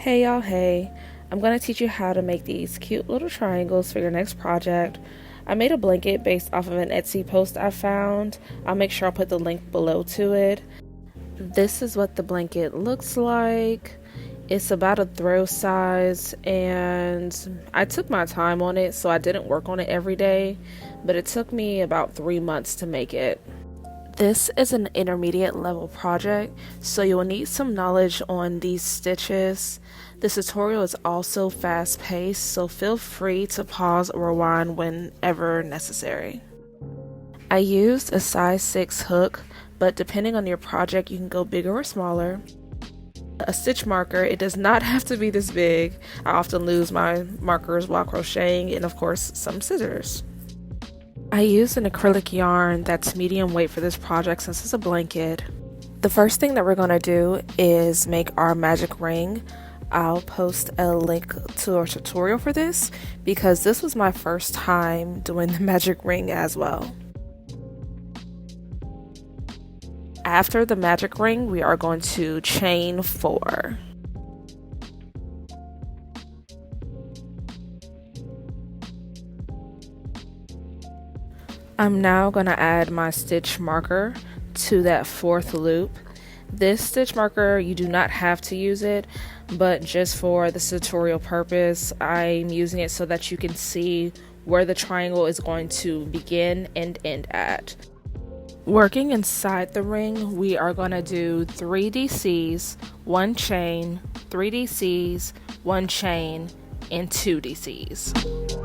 Hey y'all, hey. I'm going to teach you how to make these cute little triangles for your next project. I made a blanket based off of an Etsy post I found. I'll make sure I'll put the link below to it. This is what the blanket looks like. It's about a throw size, and I took my time on it, so I didn't work on it every day, but it took me about 3 months to make it. This is an intermediate level project, so you will need some knowledge on these stitches. This tutorial is also fast paced, so feel free to pause or rewind whenever necessary. I used a size 6 hook, but depending on your project you can go bigger or smaller. A stitch marker, it does not have to be this big. I often lose my markers while crocheting, and of course some scissors. I used an acrylic yarn that's medium weight for this project since it's a blanket. The first thing that we're going to do is make our magic ring. I'll post a link to our tutorial for this because this was my first time doing the magic ring as well. After the magic ring, we are going to chain 4. I'm now going to add my stitch marker to that 4th loop. This stitch marker, you do not have to use it, but just for this tutorial purpose, I'm using it so that you can see where the triangle is going to begin and end at. Working inside the ring, we are going to do 3 DCs, 1 chain, 3 DCs, 1 chain, and 2 DCs.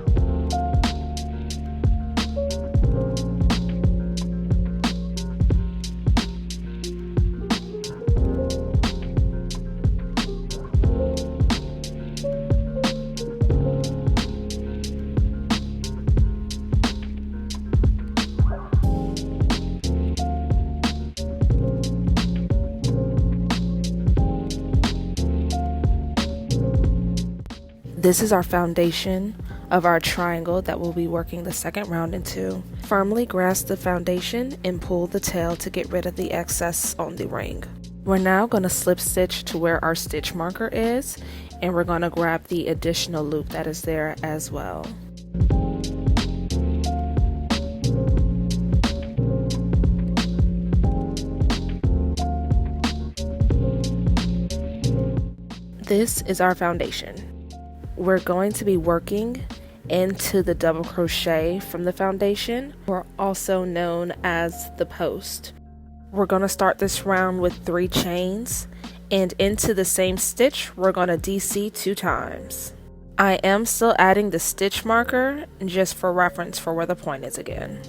This is our foundation of our triangle that we'll be working the second round into. Firmly grasp the foundation and pull the tail to get rid of the excess on the ring. We're now going to slip stitch to where our stitch marker is, and we're going to grab the additional loop that is there as well. This is our foundation. We're going to be working into the double crochet from the foundation, or also known as the post. We're going to start this round with 3 chains, and into the same stitch we're going to DC 2 times. I am still adding the stitch marker just for reference for where the point is again.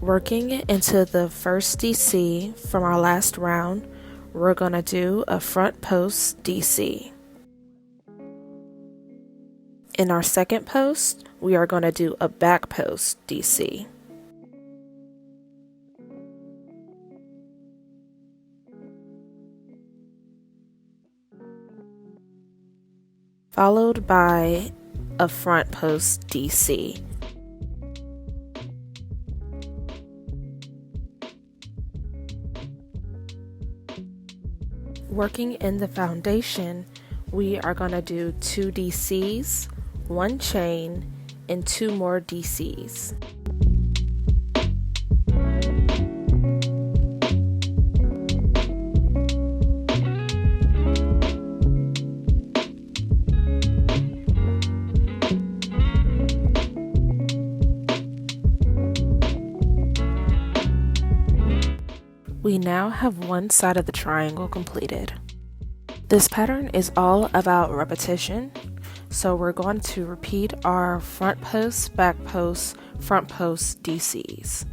Working into the first DC from our last round, we're going to do a front post DC. In our second post, we are going to do a back post DC. Followed by a front post DC. Working in the foundation, we are going to do 2 DCs, 1 chain, and 2 more DCs. We now have one side of the triangle completed. This pattern is all about repetition, so we're going to repeat our front post, back post, front post DCs.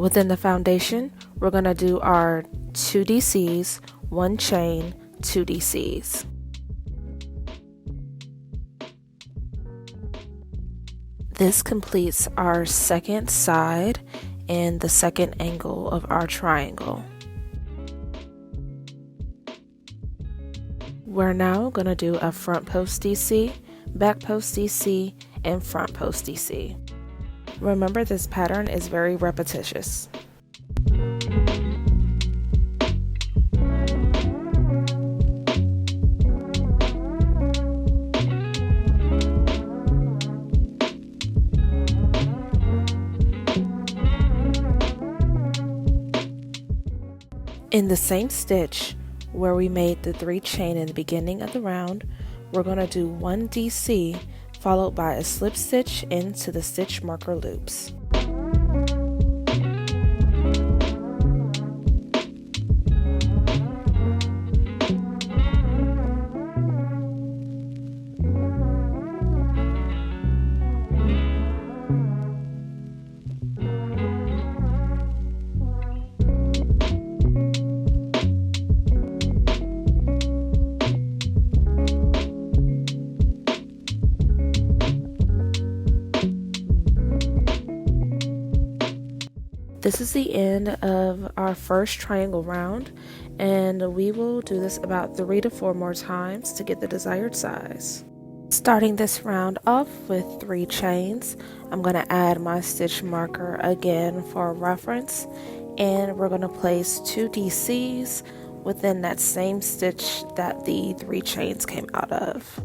Within the foundation, we're going to do our 2 DCs, 1 chain, 2 DCs. This completes our second side and the second angle of our triangle. We're now going to do a front post DC, back post DC, and front post DC. Remember, this pattern is very repetitious. In the same stitch where we made the 3 chain in the beginning of the round, we're going to do 1 DC followed by a slip stitch into the stitch marker loops. This is the end of our first triangle round, and we will do this about 3 to 4 more times to get the desired size. Starting this round off with 3 chains, I'm going to add my stitch marker again for reference, and we're going to place 2 DCs within that same stitch that the 3 chains came out of.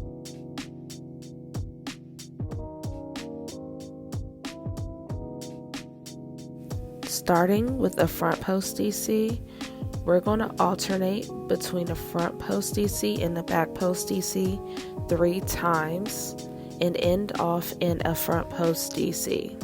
Starting with a front post DC, we're going to alternate between a front post DC and the back post DC 3 times and end off in a front post DC.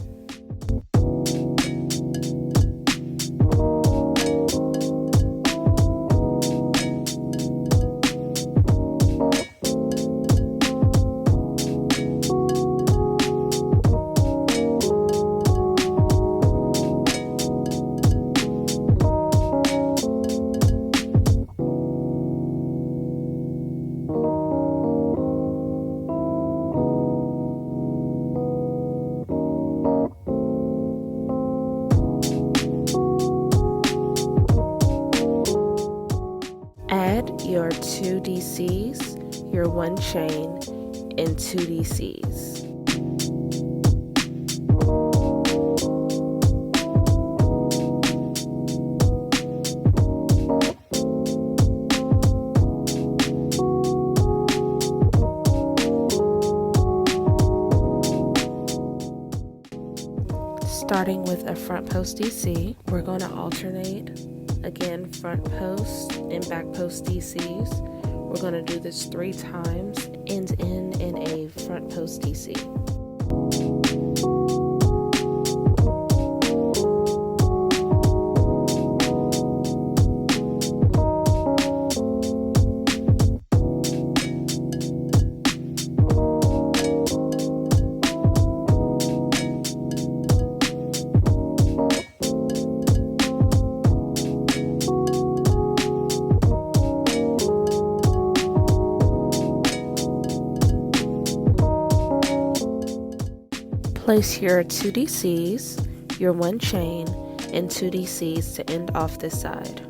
Your 2 DCs, your 1 chain, and 2 DCs. Starting with a front post DC, we're going to alternate again front post and back post DCs. We're going to do this 3 times and end in a front post DC. Place your 2 DCs, your 1 chain, and 2 DCs to end off this side.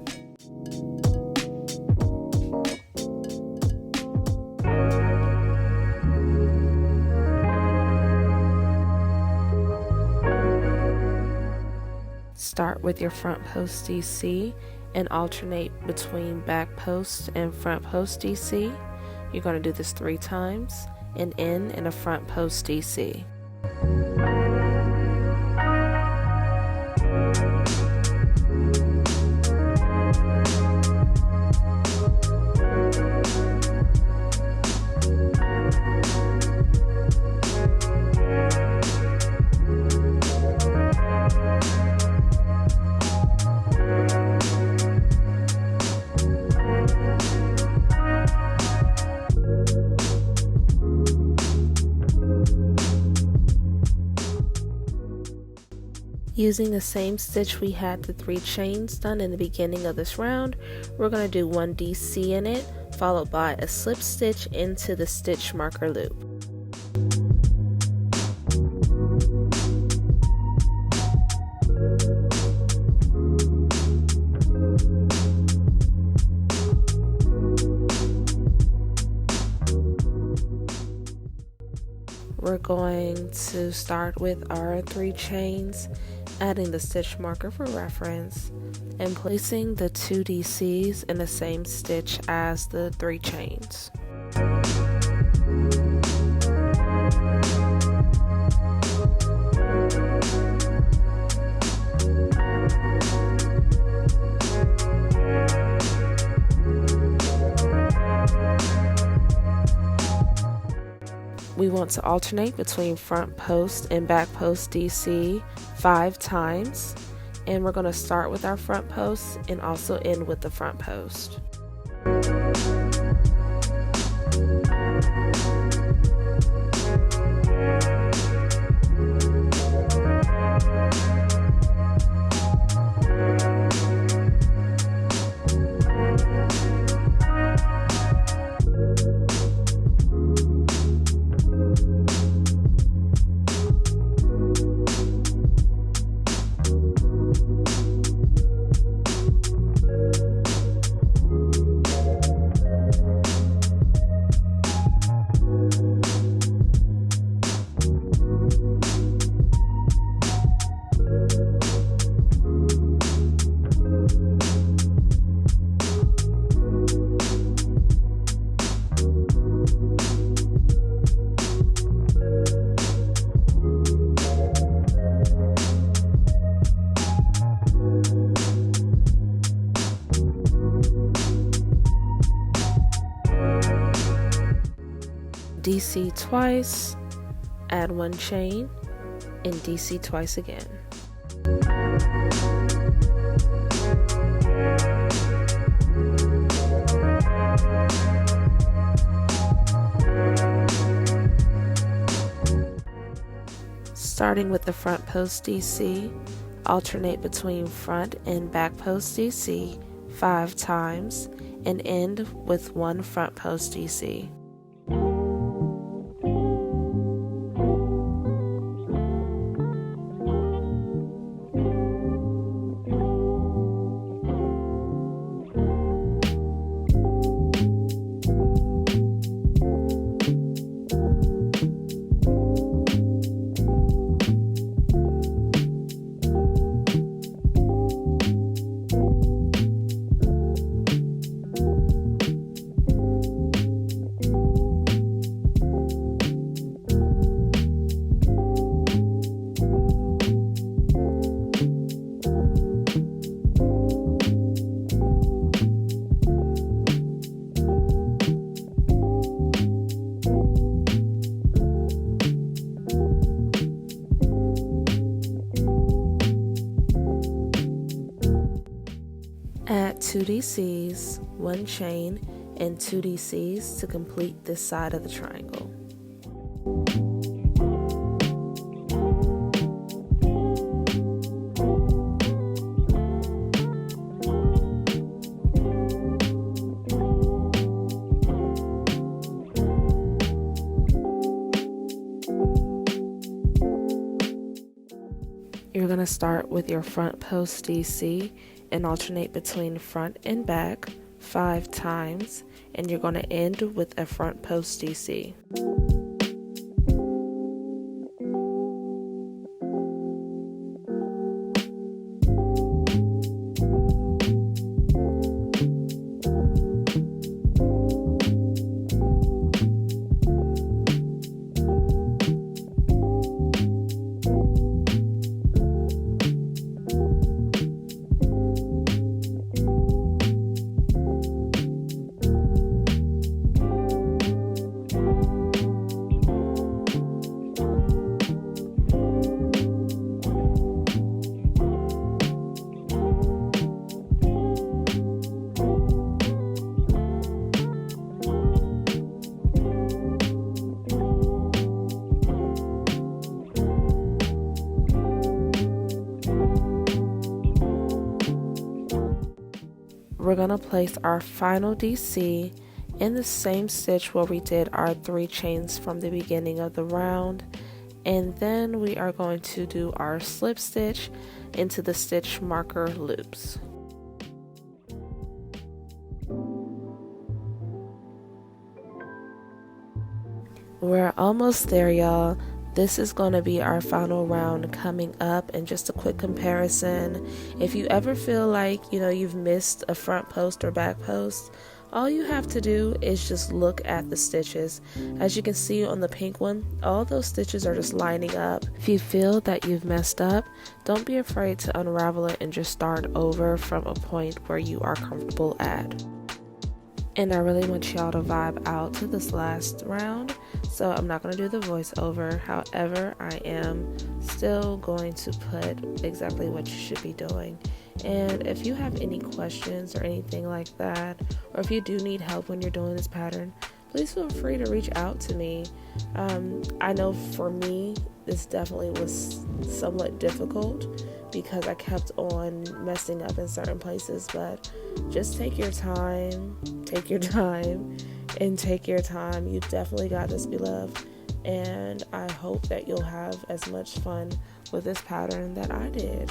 Start with your front post DC and alternate between back post and front post DC. You're going to do this 3 times and end in a front post DC. Using the same stitch we had the 3 chains done in the beginning of this round, we're going to do 1 DC in it, followed by a slip stitch into the stitch marker loop. We're going to start with our 3 chains, adding the stitch marker for reference, and placing the 2 DCs in the same stitch as the 3 chains. We want to alternate between front post and back post DC 5 times, and we're going to start with our front post and also end with the front post. DC twice, add 1 chain, and DC twice again. Starting with the front post DC, alternate between front and back post DC 5 times, and end with 1 front post DC. Add 2 DCs, 1 chain, and 2 DCs to complete this side of the triangle. You're going to start with your front post DC and alternate between front and back 5 times, and you're going to end with a front post DC. we're going to place our final DC in the same stitch where we did our 3 chains from the beginning of the round, and then we are going to do our slip stitch into the stitch marker loops. We're almost there, y'all. This is going to be our final round coming up. And just a quick comparison, if you ever feel like you've missed a front post or back post, all you have to do is just look at the stitches. As you can see on the pink one, all those stitches are just lining up. If you feel that you've messed up, don't be afraid to unravel it and just start over from a point where you are comfortable at. And I really want y'all to vibe out to this last round, so I'm not going to do the voiceover. However, I am still going to put exactly what you should be doing. And if you have any questions or anything like that, or if you do need help when you're doing this pattern, please feel free to reach out to me. I know for me, this definitely was somewhat difficult because I kept on messing up in certain places, but just take your time, and take your time. You definitely got this, beloved. And I hope that you'll have as much fun with this pattern that I did.